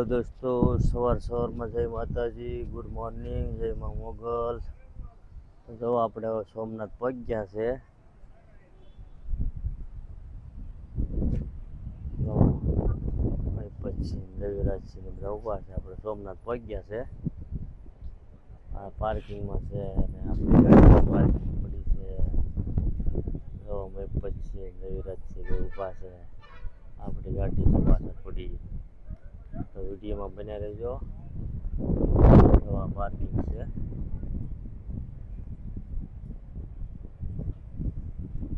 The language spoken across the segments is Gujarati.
दोस्तों सवार में जय माताजी गुड मॉर्निंग जय माँ मोगल। जो આપણે સોમનાથ પહોંચ્યા છે પછી રવિરાજસિંહ ને બધા ઊભા છે। આપણે સોમનાથ પહોંચ્યા છે આ પાર્કિંગમાં છે અને આપણી ગાડી પાર્કિંગ પડી છે। જો મેં પછી રવિરાજસિંહ ઊભા છે આપણી ગાડી પાછળ પડી। तो वीडियो में बना रहो। तो आ पार्किंग से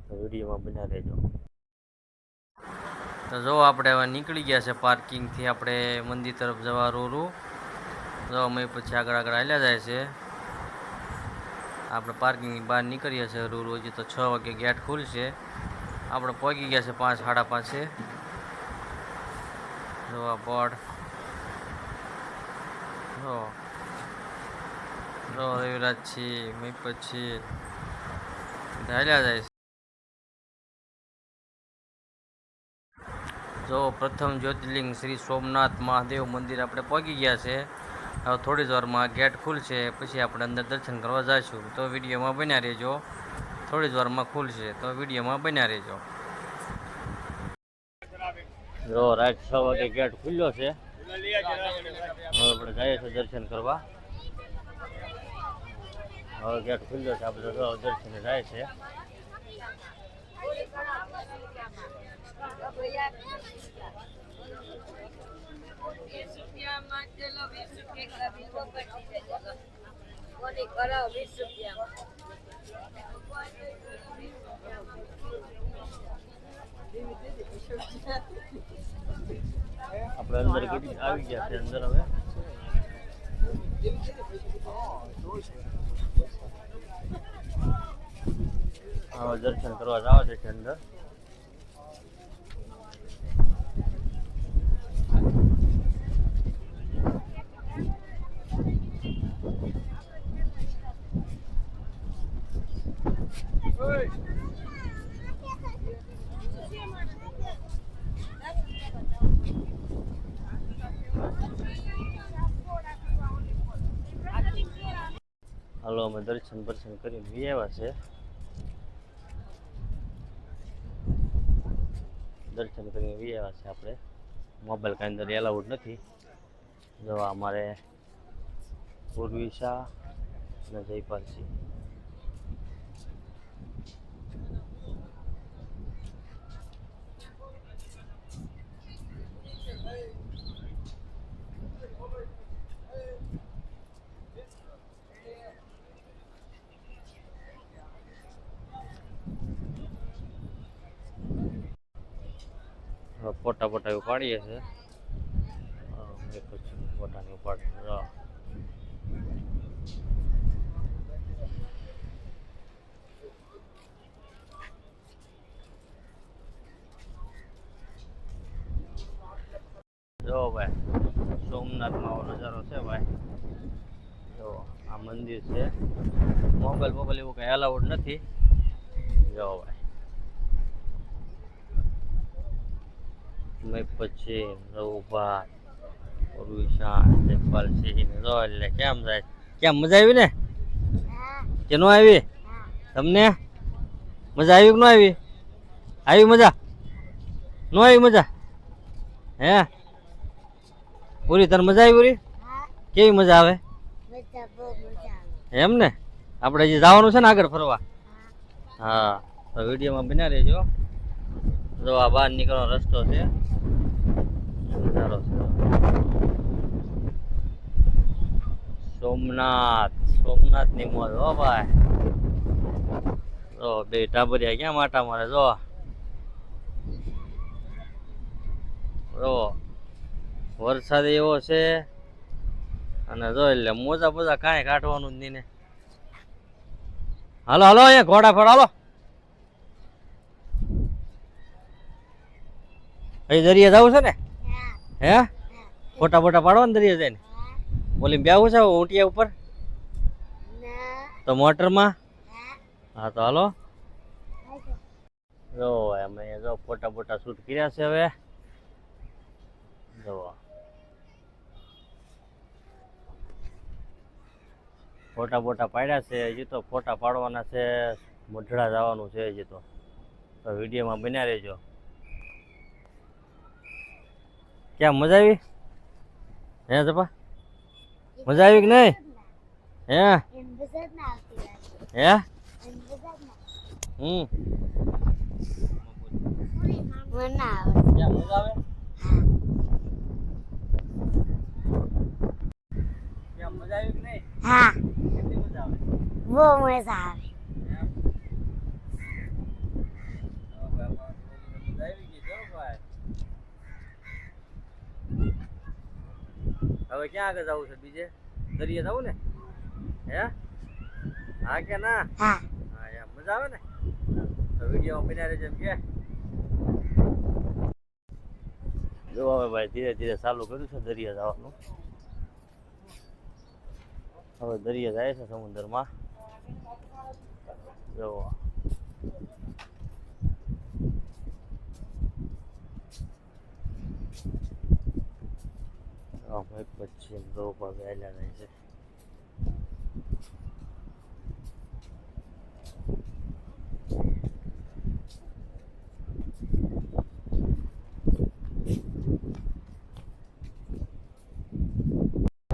तो वीडियो में बना रहो। तो जो आपणे हवे निकली गया है पार्किंग थी आपणे मंदिर तरफ जवा रोरू। जो अमे पछी आगळ आगळ हाल्या जाय छे। आपणे पार्किंग बहार निकळीए छे रोरू। हजी तो 6 वागे गेट खुलशे। आपणे पहोंची गया छे 5 साढ़ा 5। जो आ बोर्ड जो रविराज छी मैं पछी हाल्या जाय। जो प्रथम ज्योतिर्लिंग श्री सोमनाथ महादेव मंदिर आपणे पहोंची गया छे। હવે થોડી જ વારમાં ગેટ ખુલશે પછી આપણે અંદર દર્શન કરવા જઈશું। તો વિડીયોમાં બન્યા રહેજો। થોડી જ વારમાં ખુલશે તો વિડીયોમાં બન્યા રહેજો। જો રાત 6 વાગે ગેટ ખુલ્યો છે। હવે આપણે જઈએ છીએ દર્શન કરવા। હવે ગેટ ખુલ્યો છે આપણે તો દર્શને જાય છે। આપણે અંદર ગડી આવી ગયા છે અંદર। હવે હવે દર્શન કરવા જવા દે છે અંદર। હાલો અમે દર્શન કરીને આવ્યા છે। દર્શન કરીને આવ્યા છે આપણે। મોબાઈલ કાંઈ અંદર એલાઉડ નથી। જો અમારે ઉર્વિશા અને જયપાલસિંહ ફોટા ઉપાડીએ છે। પછી ફોટાની ઉપાડ જો ભાઈ સોમનાથનો નજારો છે ભાઈ। જો આ મંદિર છે। મોબાઈલ એવું કઈ અલાઉડ નથી। જો ભાઈ મેં પછી રઘુભા ઉર્વિશા જયપાલસિંહ જો એટલે કેમ જાય કેમ મજા આવી ને કે નો આવી? તમને મજા આવી કે નો આવી? આવી મજા નો આવી મજા? હે પૂરી તને મજા આવી? પૂરી કેવી મજા આવે? એમ ને આપણે હજી જવાનું છે ને આગળ ફરવા। હા તો વિડીયોમાં બન્યા રહેજો। જો આ બહાર નીકળવાનો રસ્તો છે। સોમનાથ ની મોજ હો ભાઈ। જો બે ટાબરિયા ક્યાં માટા મારે જો વરસાદ એવો છે અને જો એટલે મોજા બોજા કાંઈ કાઢવાનું જ નહીં ને। હાલો હાલો અહીંયા ઘોડા ફળ હાલો। અહીં દરિયા જવું છે ને? હે ફોટા પાડવા ને દરિયા જઈને? ઓલી બેવું છે ઊંટિયા ઉપર તો મોટરમાં? હા તો હાલો। જો અમે જો ફોટા શૂટ કર્યા છે। હવે જો ફોટા બોટા પાડ્યા છે, હજી તો ફોટા પાડવાના છે, મઢડા જવાનું છે હજી તો વિડીયોમાં બન્યા રહેજો. ક્યાં મજા આવી? હે જપા મજા આવી કે નહીં? હે હે મને આવે. ક્યાં મજા આવે? ક્યાં મજા આવી કે નહીં? હા, કેટલી મજા આવે? બહુ મજા આવે. હવે ક્યાં આગળ જવું છે? બીજે દરિયે જવું ને? હે હા કે ના? હા, હા યાર મજા આવે ને? તો વિડીયો બન્યા રહેજો એમ કે. જો હવે ભાઈ ધીરે ધીરે ચાલુ કર્યું છે દરિયા જવાનું. હવે દરિયા જાય છે સમુદ્રમાં. જો એક પછી દો પગ આવેલા જાય છે.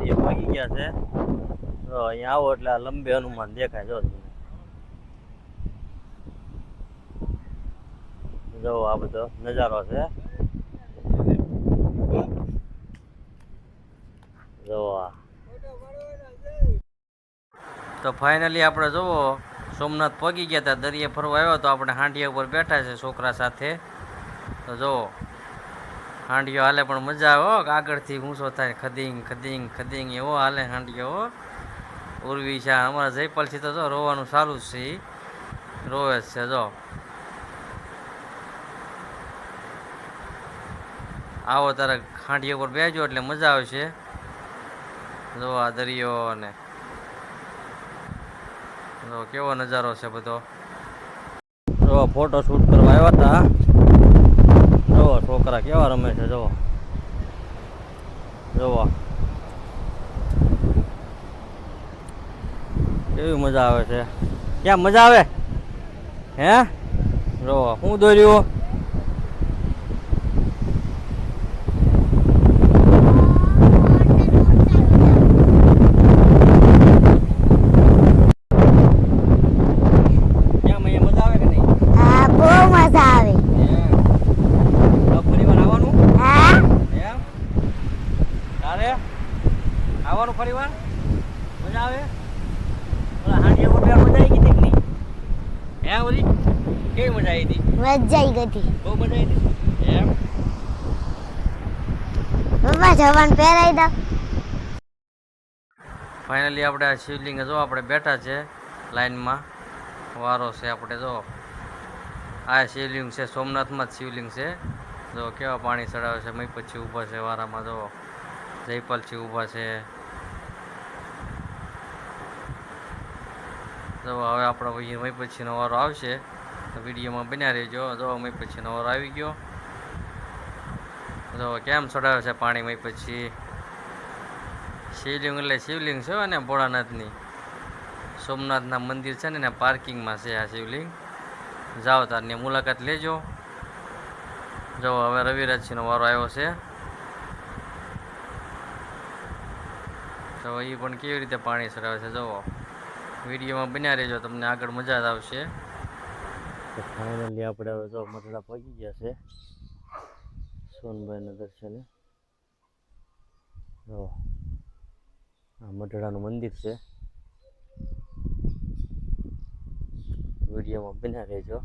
એ ભાગી ગયા છે. તો અહીંયા આવો એટલે આ લંબે હનુમાન દેખાય. જો તમને જો આ બધો નજારો છે. જો તો ફાઇનલી આપણે જોવો સોમનાથ પગી ગયા હતા. દરિયે ફરવા આવ્યો તો આપણે હાંડિયા ઉપર બેઠા છે છોકરા સાથે. તો જો હાંડિયો હાલે પણ મજા આવે હો. આગળથી ઊંચો થાય ખદીંગ ખદીંગ ખદીંગ એવો હાલે હાંડિયો. ઉર્વી છે અમારા જયપાલથી તો જો રોવાનું ચાલુ જ છે. રોવે જ છે. જો આવો તારે હાંડિયા ઉપર બેસજો એટલે મજા આવશે. જો આ દરિયો અને જો કેવો નજારો છે બધો. જો ફોટો શૂટ કરવા આવ્યા હતા. જો છોકરા કેવા રમે છે. જો જોવો કેવી મજા આવે છે. ક્યાં મજા આવે? હે જો હું દોર્યું? આવવાનું ફરી વાર મજા આવે? ઓલા હાંડિયા ઉપર મજા આવી ગઈ કે નહીં? હે ઓલી કેવી મજા આવી હતી? મજા આવી ગઈ. બહુ મજા આવી હતી. એમ પપ્પા જવાન પહેરાઈ દો. ફાઇનલી આપણે આ શિવલિંગ જો આપણે બેઠા છે લાઈનમાં. વારો છે આપણે. જો આ શિવલિંગ છે સોમનાથમાં જ શિવલિંગ છે. જો કેવા પાણી ચડાવે છે. મય પછી ઊભા છે વારામાં. જો જયપાલજી ઊભા છે. જો હવે આપણો મય પછીનો વારો આવશે તો વિડીયોમાં બન્યા રહેજો. જો મય પછીનો વારો આવી ગયો. જો કેમ ચડાવે છે પાણી મય પછી. શિવલિંગ એટલે શિવલિંગ છે ને ભોળાનાથની. સોમનાથના મંદિર છે ને એના પાર્કિંગમાં છે આ શિવલિંગ. જાઓ તારની મુલાકાત લેજો. જો હવે રવિરાજસિંહનો વારો આવ્યો છે. તો એ પણ કેવી રીતે પાણી ચડાવે છે જુઓ. વિડીયોમાં બન્યા રહેજો તમને આગળ મજા જ આવશે. ફાઇનલી આપણે હવે જો મઢડા પહોંચી ગયા છે સોનભાઈના દર્શને. જો આ મઢડાનું મંદિર છે. વિડીયોમાં બન્યા રહેજો.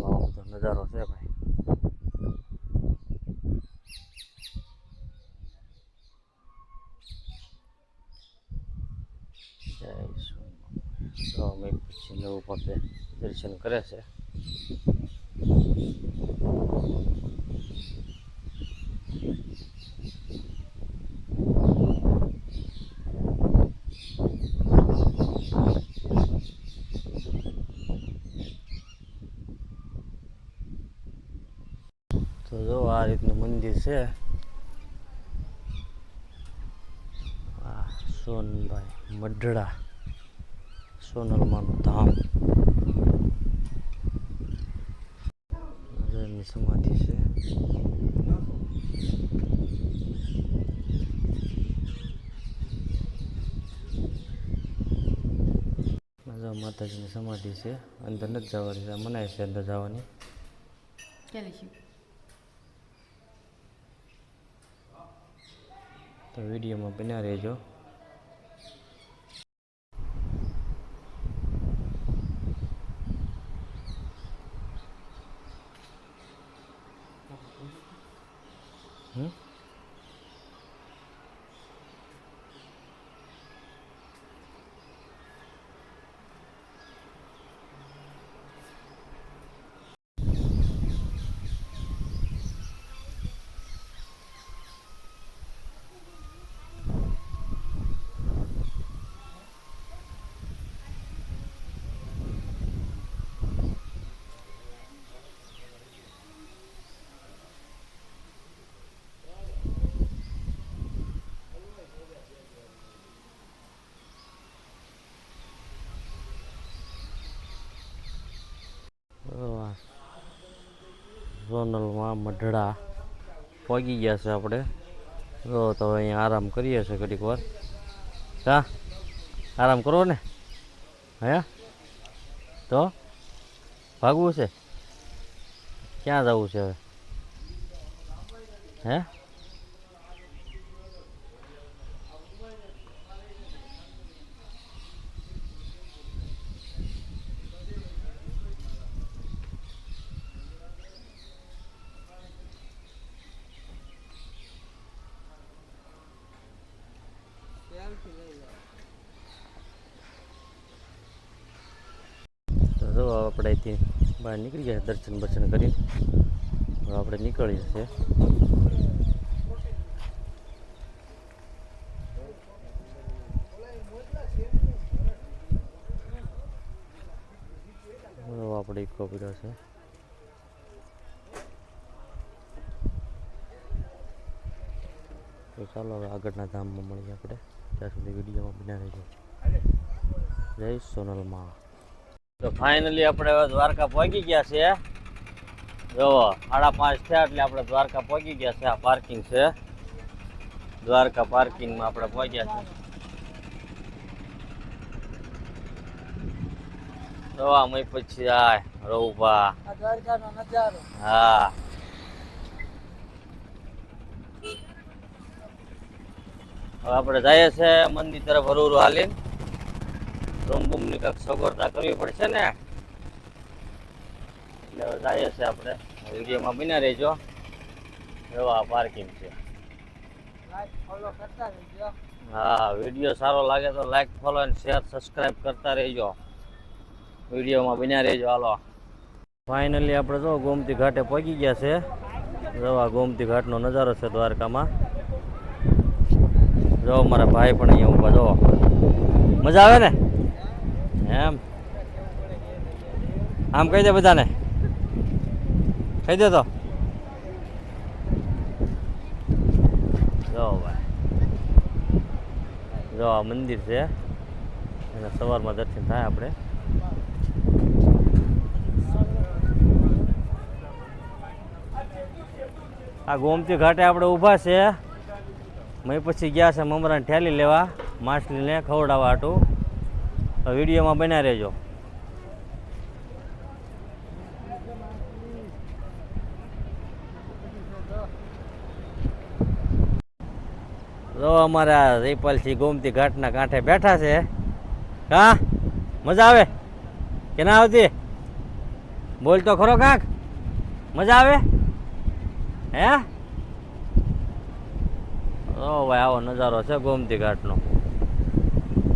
આવો બધો નજારો છે ભાઈ. જય તો અમે પછી નવું પોતે દર્શન કરે છે. તો જો આ રીતનું મંદિર છે. સોનભાઈ મઢડા સોનલમાનું ધામ મહારાજની સમાધિ છે. માતાજીની સમાધિ છે. અંદર નથી જવાની છે, મનાય છે અંદર જવાની. તો વિડીયોમાં બન્યા રહેજો. સોનલમાં મઢડા પહોંચી ગયા છે આપણે. જો તો અહીંયા આરામ કરીએ છીએ ઘડીક વાર. હા આરામ કરો ને. હે તો ભાગવું છે? ક્યાં જવું છે હવે? હે તો આપણે અહીંથી બહાર નીકળી ગયા દર્શન બર્શન કરી. હવે આપણે નીકળીએ છીએ. આપણે ઇકો પીડ્યો છે. તો ચાલો હવે આગળના ધામમાં મળીએ આપણે. ત્યાં સુધી વિડીયોમાં બન્યા રહેજો. જય સોનલમાં. તો ફાઇનલી આપણે હવે દ્વારકા પહોંચી ગયા છે. જો 5:30 થયા એટલે આપણે દ્વારકા પહોંચી ગયા છે. આ પાર્કિંગ છે દ્વારકા પાર્કિંગમાં આપણે પહોંચ્યા છે. દવા મય પછી આય રઉભા દ્વારકાનો નજારો. હા હવે આપણે જઈએ છે મંદિર તરફ હરું હાલીને. રૂમ બૂમની કંઈક સગવડતા કરવી પડશે ને એટલે હવે જઈએ છે આપણે. વિડીયોમાં બન્યા રહેજો. એવા પાર્કિંગ છે. હા વિડીયો સારો લાગે તો લાઈક ફોલો અને શેર સબસ્ક્રાઈબ કરતા રહેજો. વિડીયોમાં બન્યા રહેજો. હાલો ફાઇનલી આપણે જો ગોમતી ઘાટે પહોંચી ગયા છે. જો આ ગોમતી ઘાટનો નજારો છે દ્વારકામાં. જો મારા ભાઈ પણ અહીંયા ઊભા. જો મજા આવે ને એમ આમ કહી દે બધાને. કહી દે તો. જો ભાઈ જો આ મંદિર છે. એના સવારમાં દર્શન થાય આપણે. આ ગોમતી ઘાટે આપણે ઊભા છે. મેં પછી ગયા છે મમરાને ઠેલી લેવા માછલીને ખવડાવવા હાટું. વિડીયોમાં બન્યા રહેજો. જો અમારા જયપાલસિંહ ગોમતી ઘાટના કાંઠે બેઠા છે. હા મજા આવે કે ના આવતી? બોલ તો ખરો કાંક. મજા આવે હે? ઓ ભાઈ આવો નજારો છે ગોમતી ઘાટનો.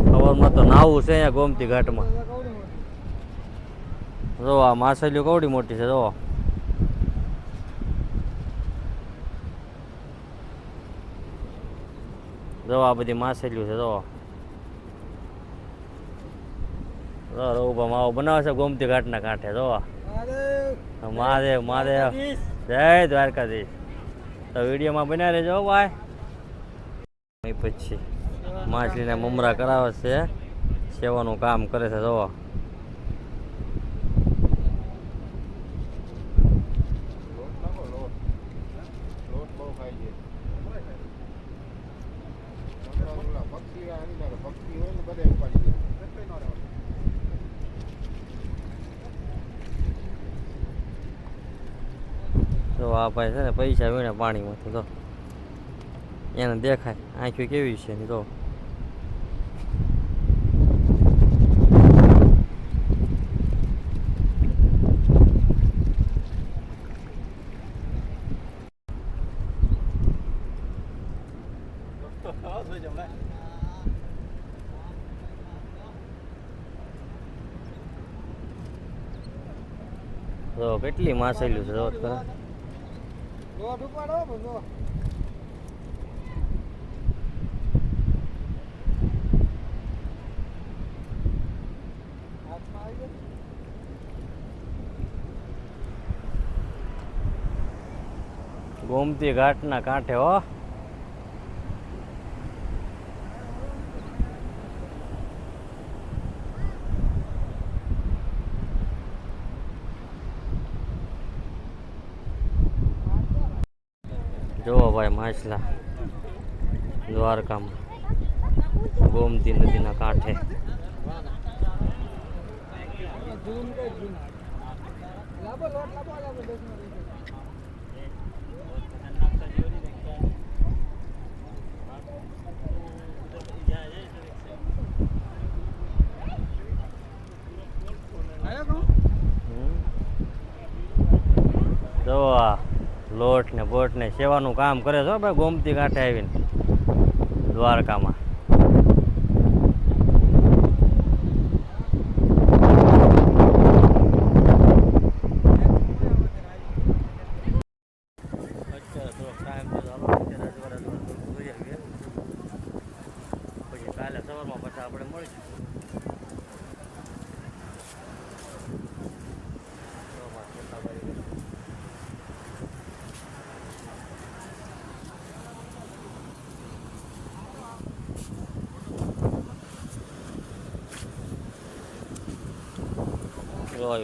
સવારમાં તો નાવું છે અહીંયા ગોમતી ઘાટમાં. જો આ માછલીઓ કવડી મોટી છે. જો જો આ બધી માછલીઓ છે. જો રઉભા માવો બનાવે છે ગોમતી ઘાટના કાંઠે. જો મહાદેવ મહાદેવ જય દ્વારકાધીશ. તો વિડીયોમાં બન્યા રહેજો ભાઈ. પછી માછલીને મમરા કરાવે છે, સેવાનું કામ કરે છે. જોવો તો આ ભાઈ છે ને પૈસા વીણે પાણીમાંથી. તો એને દેખાય આંખી કેવી છે ને. તો કેટલી માછલીઓ છે જો ખરા. ગોમતી ઘાટના કાંઠે હો. જોવો ભાઈ માછલા દ્વારકામાં ગોમતી નદીના કાંઠે. જો આ લોટ ને બોટ ને સેવાનું કામ કરે છે ભાઈ ગોમતી કાંઠે આવીને દ્વારકામાં. પછી કાલે સવારમાં પછી આપણે મળીશું.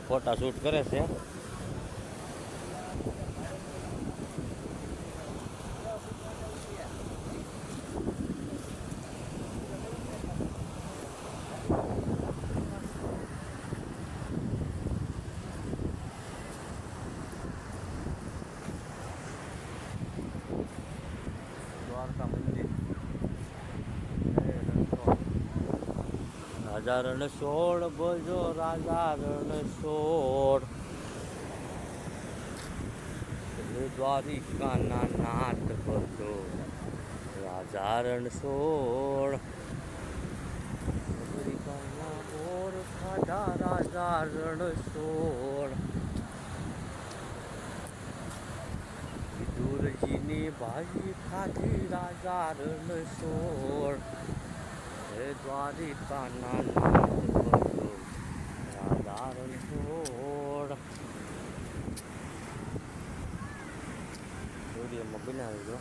ફોટા શૂટ કરે છે. દ્વારકા મંદિર રાજા રણછોડ બોલજો રાજા રણછોડ દ્વારિકાના નાથ બોલજો રાજા રણછોડ દ્વારિકાના મોર ખાધા રાજા રણછોડ વિદુરજીની ભાજી ખાધી રાજા રણછોડ દ્વારિકાના નાથ બોલજો રાજા રણછોડ. વિડીયોમાં બનાવી દો.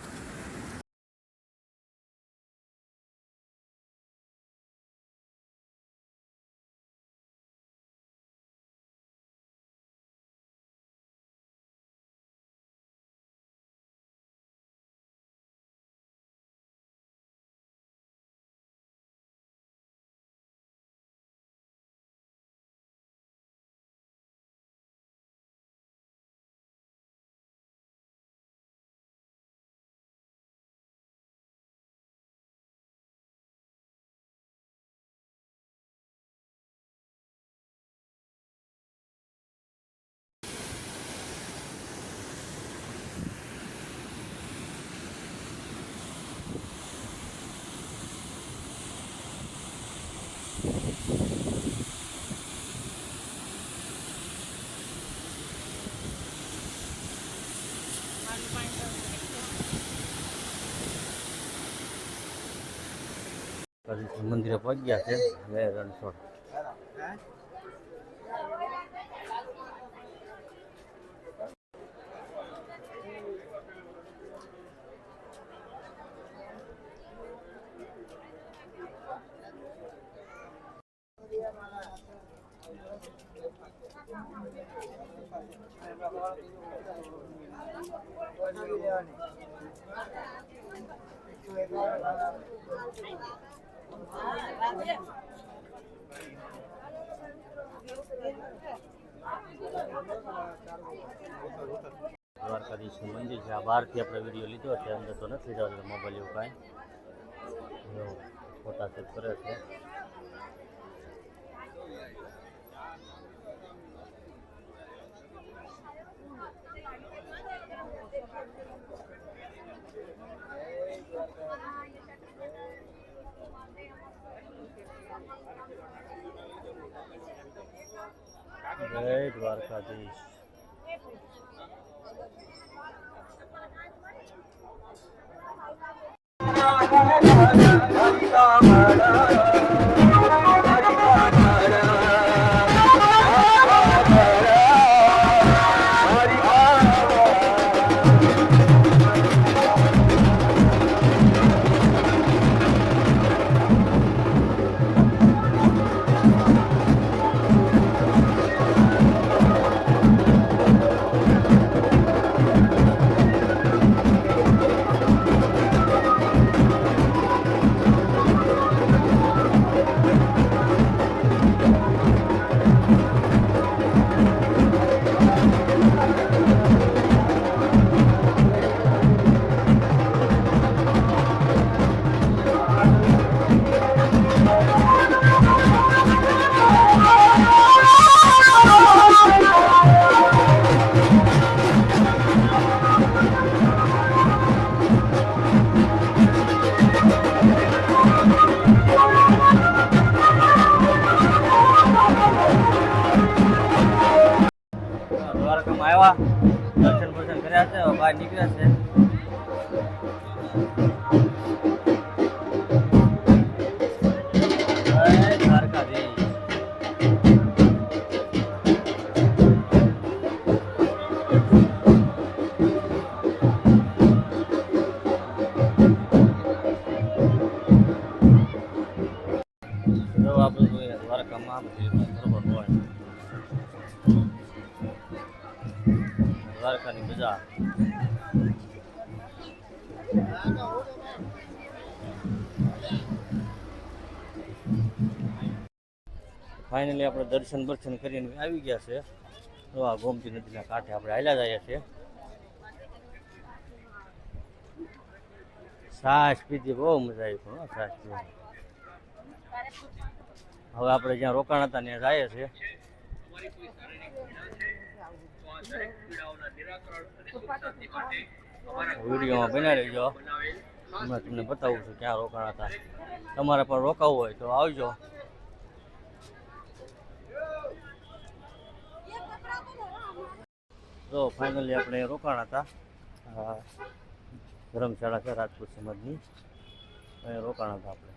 મંદિરે પહોંચ્યા છે હવે રણછોડ. દ્વારકાધીશનું મંદિર છે. આ બહારથી આપણે વિડીયો લીધો છે, અંદર તો નથી જવા મોબાઈલ એવું કાંઈ. ફોટા શૂટ કરે છે. જય દ્વારકાધીશ. દ્વારકામાં આવ્યા, દર્શન બર્શન કર્યા છે, હવે બહાર નીકળ્યા છે. જય દ્વારકાધીશ. જો આપણે દ્વારકામાં બરોબર હોય દ્વારકાની બજાર. ફાઇનલી આપણે દર્શન બર્શન કરીને આવી ગયા છે. તો આ ગોમતી નદીના કાંઠે આપણે હાલ્યા જઈએ છીએ. છાશ પીધી, બહુ મજા આવી પણ છાશ પીવાની. હવે આપણે જ્યાં રોકાણ હતા ત્યાં જઈએ છીએ. વિડીયોમાં બના રહેજો, હમણાં તમને બતાવું છું ક્યાં રોકાણ હતા. તમારે પણ રોકાવું હોય તો આવજો. તો ફાઇનલી આપણે રોકાણ હતા. ધર્મશાળા છે રાજપૂત સમાજની, અહીંયા રોકાણ હતા આપણે.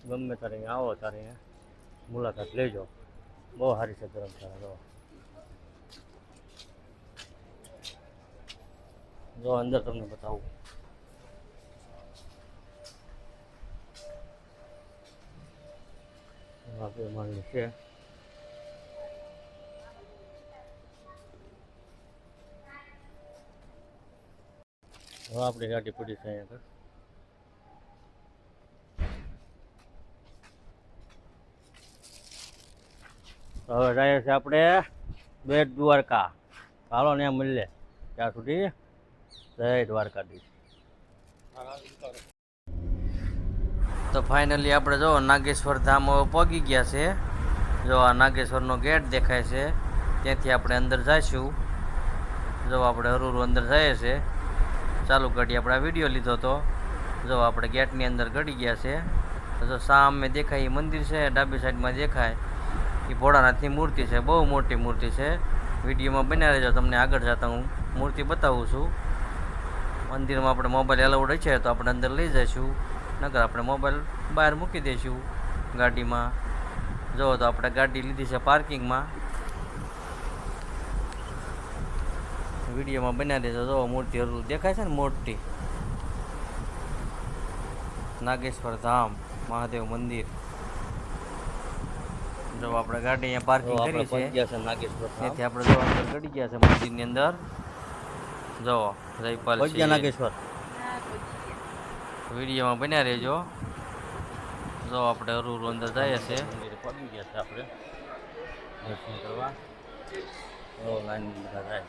ગમે તારે અહીંયા આવો તારે અહીંયા મુલાકાત લેજો, બહુ સારી છે ધર્મશાળા. જો અંદર તમને બતાવું. માંડવી છે. હવે આપણી ગાડી પડી છે અહીંયા આગળ. હવે જાય છે આપણે બેટ દ્વારકા. ચાલો ને મળીએ, ત્યાં સુધી જય દ્વારકાધીશ. તો ફાઇનલી આપણે જો નાગેશ્વર ધામ પહોંચી ગયા છે. જો આ નાગેશ્વરનો ગેટ દેખાય છે, ત્યાંથી આપણે અંદર જઈશું. જો આપણે હરું અંદર જઈએ છીએ. ચાલુ ઘડી આપણે આ વિડીયો લીધો હતો. જો આપણે ગેટની અંદર ગળી ગયા છે. જો સામે દેખાય એ મંદિર છે, ડાબી સાઈડમાં દેખાય એ ભોળાનાથની મૂર્તિ છે, બહુ મોટી મૂર્તિ છે. વિડીયોમાં બન્યા રહેજો, તમને આગળ જતા હું મૂર્તિ બતાવું છું. મંદિરમાં આપણે મોબાઈલ એલાઉડ છે તો આપણે અંદર લઈ જઈશું, નકર આપણે મોબાઈલ બહાર મૂકી દઈશું ગાડીમાં. જો તો આપણે ગાડી લીધી છે પાર્કિંગમાં. વિડીયોમાં બન્યા દેજો. જો મૂર્તિ હરું દેખાય છે ને, મોટી નાગેશ્વર ધામ મહાદેવ મંદિર. જો આપણે ગાડી અહીંયા પાર્કિંગ કરી છે પહોંચી ગયા છે નાગેશ્વર ધામ. ત્યાંથી આપણે જો અંદર ગડી ગયા છે મંદિરની અંદર. જો જયપાલ પહોંચી ગયા નાગેશ્વર. વિડીયોમાં બન્યા રહેજો. જો આપણે હરું અંદર જઈએ છે. મંદિરે પહોંચી ગયા છે આપણે દર્શન કરવા. લાઈન બધા જાય.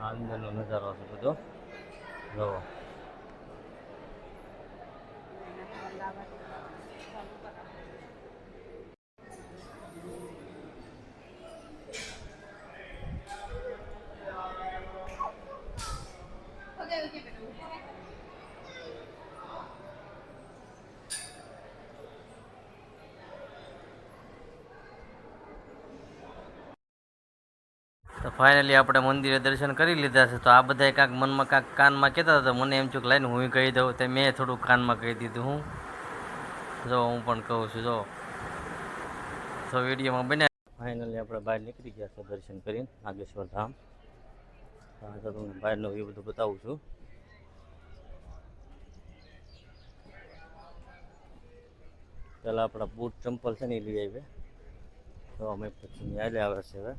આ અંદરનો નજારો છે બધો. જોવો તો ફાઇનલી આપણે મંદિરે દર્શન કરી લીધા છે. તો આ બધા કાંક મનમાં કાંક કાનમાં કહેતા હતા, મને એમ થયું કે લાઈને હું કહી દઉં. તો મેં થોડુંક કાનમાં કહી દીધું. હું જો હું પણ કહું છું. જો તો વિડીયોમાં બન્યા. ફાઇનલી આપણે બહાર નીકળી ગયા છે દર્શન કરીને નાગેશ્વર ધામ. આ તો તમને બહારનો વ્યૂ બધું બતાવું છું. પહેલાં આપણા બૂટ ચંપલ છે ને એ લઈ આવીએ. તો અમે પછી હાલે આવે છે હવે.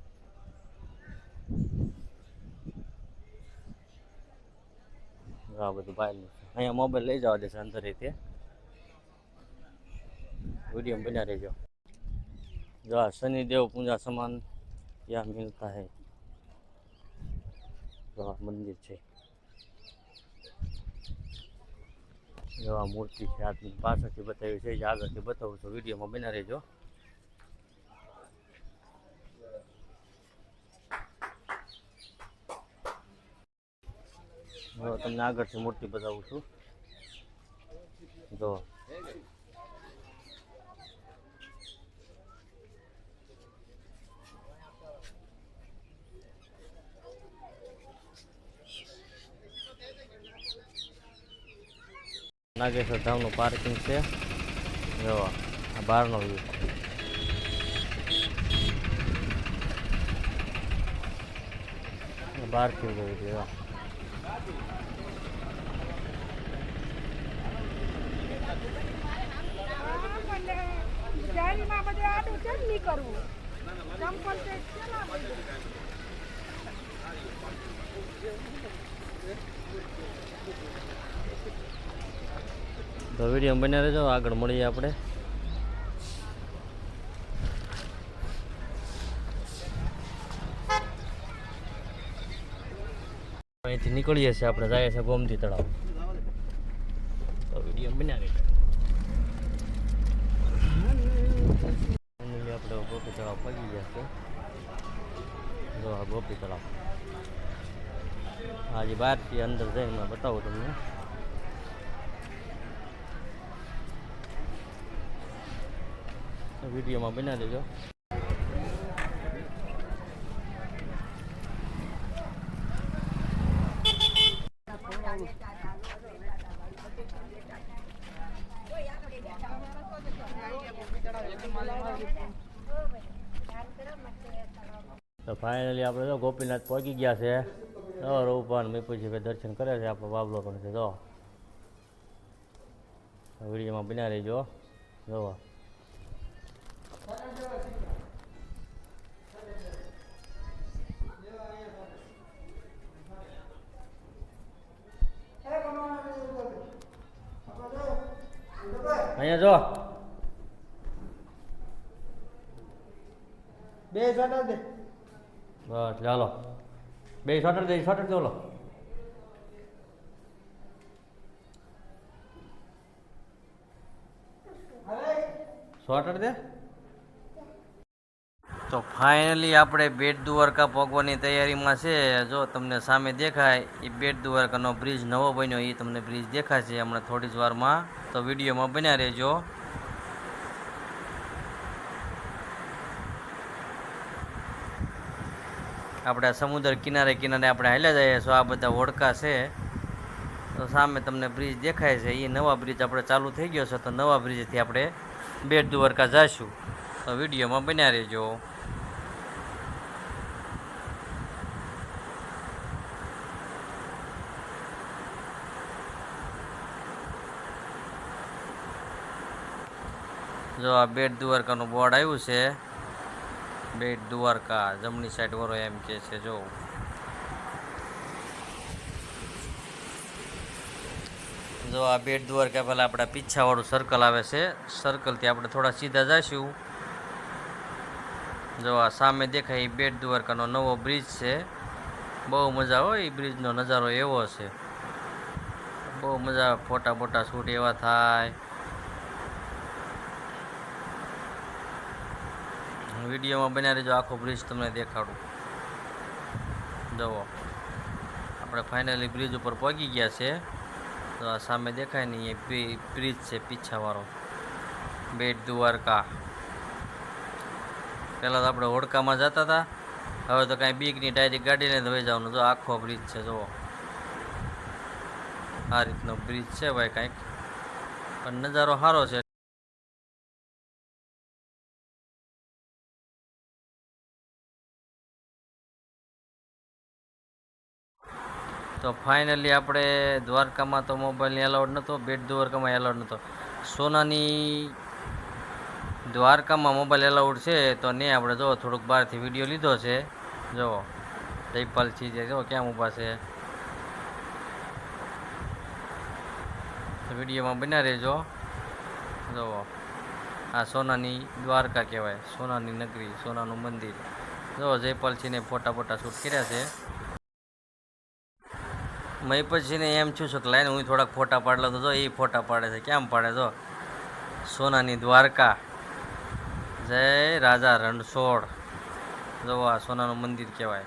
આ બધું બહારનું છે. અહીંયા મોબાઈલ લઈ જવા દેશે અંદર રીતે. વિડીયો બન્યા રહેજો. जो शनिदेव पूजा सामान यहाँ मिलता है. जो मंदिर है जो आ मूर्ति है आदमी पाछळથી બતાવી છે. આગળથી બતાવું છું. વિડીયોમાં બન્યા રહેજો. જો તમને આગળથી મૂર્તિ બતાવું છું. જો નાગેશ્વર ધામનું પાર્કિંગ છે. જો આ બહારનો વ્યૂ. બહારથી જોયું છે. તો વિડીયો બન્યા રહેજો. આગળ મળીએ આપણે. અહીંથી નીકળીએ છીએ આપણે. જાય છે ગોમતી તળાવ. તો વિડીયો બન્યા રહેજો. આપણે ગોપી તળાવ પગી ગયા છે. જો આ ગોપી તળાવ. આજે બહારથી અંદર જઈને બતાવું તમને. વિડીયોમાં બના દેજો. તો ફાઇનલી આપણે તો ગોપીનાથ પહોંચી ગયા છે. રૂપાન મીપુજી દર્શન કરે છે. આપણો બાબલો પણ છે. જો વિડીયોમાં બના રહેજો. જોવો અહીંયા જો બે શોટર દે. બસ ચાલો બે શોટર દે. શોટર દે. ઓલો શોટર દે. તો ફાઇનલી આપણે બેટ દ્વારકા પહોંચવાની તૈયારીમાં છે. જો તમને સામે દેખાય એ બેટ દ્વારકાનો બ્રિજ નવો બન્યો. એ તમને બ્રિજ દેખાશે હમણાં થોડી જ વારમાં. તો વિડીયોમાં બન્યા રહેજો. આપણે સમુદ્ર કિનારે કિનારે આપણે હાલ્યા જઈએ છો. આ બધા ઓળખા છે. તો સામે તમને બ્રિજ દેખાય છે. એ નવા બ્રિજ આપણે ચાલુ થઈ ગયો છે. તો નવા બ્રિજથી આપણે બેટ દ્વારકા જઈશું. તો વિડીયોમાં બન્યા રહેજો. જો આ બેટ દ્વારકાનું બોર્ડ આવ્યું છે, બેટ દ્વારકા જમણી સાઈડ વાળો એમ કે છે. જો આ બેટ દ્વારકા પહેલાં આપણા પીછાવાળું સર્કલ આવે છે, સર્કલથી આપણે થોડા સીધા જઈશું. જો આ સામે દેખાય એ બેટ દ્વારકાનો નવો બ્રિજ છે. બહુ મજા આવે, એ બ્રિજનો નજારો એવો છે, બહુ મજા આવે. ફોટા બોટા શૂટ એવા થાય. વિડીયોમાં બન્યા રહેજો, આખો બ્રિજ તમને દેખાડું. જુઓ આપણે ફાઇનલી બ્રિજ ઉપર પહોંચી ગયા છે. તો આ સામે દેખાય ને એ બ્રિજ છે પીછાવાળો, બેટ દ્વારકા. પહેલાં તો આપણે હોડકામાં જતા હતા, હવે તો કાંઈ બીકની ડાયરેક્ટ ગાડી લઈને વહી જવાનું. જો આખો બ્રિજ છે, જુઓ આ રીતનો બ્રિજ છે ભાઈ. કાંઈક પણ નજારો સારો છે. તો ફાઇનલી આપણે દ્વારકામાં તો મોબાઈલની એલાઉડ નહોતો, બેટ દ્વારકામાં એલાઉડ નહોતો. સોનાની દ્વારકામાં મોબાઈલ એલાઉડ છે, તો ને આપણે જો થોડુંક બહારથી વિડીયો લીધો છે. જુઓ જયપાલજી જે જો ક્યાં ઊભા છે. વિડીયોમાં બન્યા રહેજો. જુઓ આ સોનાની દ્વારકા કહેવાય, સોનાની નગરી, સોનાનું મંદિર. જો જયપાલજીને ફોટા શૂટ કર્યા છે. મહિપતજીને એમ છું કે લાઈને હું થોડાક ફોટા પાડલો તો જો એ ફોટા પાડે છે. કેમ પાડે? જો સોનાની દ્વારકા, જય રાજા રણછોડ. જો આ સોનાનું મંદિર કહેવાય.